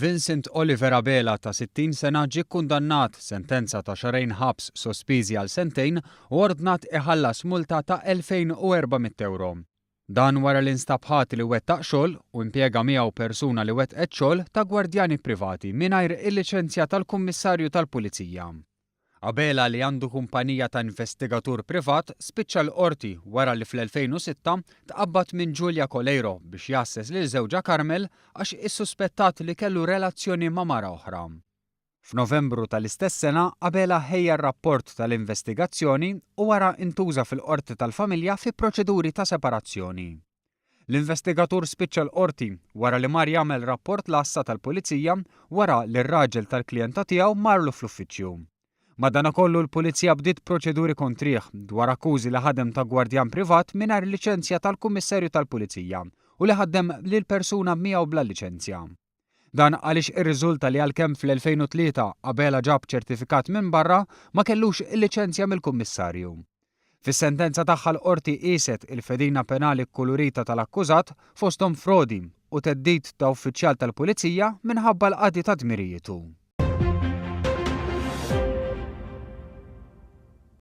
Vincent Oliver Abela ta' 60 sena ġie kkundannat sentenza ta' xarejn ħabs sospiżi għal sentejn u ordnat iħallas multa ta' 2400 euro. Dan wara li nstab ħati li wettaq xogħol u impjega miegħu persuna li wettqet xogħol ta' gwardjani privati mingħajr il-liċenzja tal-Kummissarju tal-Pulizija. Abela li għandu kumpanija ta' investigatur privat spiċċa l-qorti wara li fl-2006 tqabbad minn Giulia Colleiro biex jassess lil żewġa Carmel għax issuspettat li kellu relazzjoni ma' mara oħra. F'Novembru tal-istess sena Abela ħejja r-rapport tal-investigazzjoni u wara intuża fil-qorti tal-familja fi proċeduri ta' separazzjoni. L-investigatur spiċċa l-qorti wara li mar jagħmel rapport l-assa tal-Pulizija wara li r-raġel tal-klijenta tiegħu marlu fl-uffiċċju. Madankollu l-Pulizija bdiet proċeduri kontrih dwar akkużi li ħadem ta' gwardjan privat mingħajr liċenzja tal-Kummissarju tal-Pulizija u li ħaddem lil persuna miegħu bla liċenzja. Dan għaliex irriżulta li għalkemm fl-2003 Abela ġab ċertifikat minn barra ma kellux il-liċenzja mill-Kummissarju. Fis-sentenza tagħha l-qorti qiset il-fedina penali kkulurita tal-akkużat fosthom frodi u theddid ta' uffiċjal tal-Pulizija minħabba l-qadi ta' dmirijietu.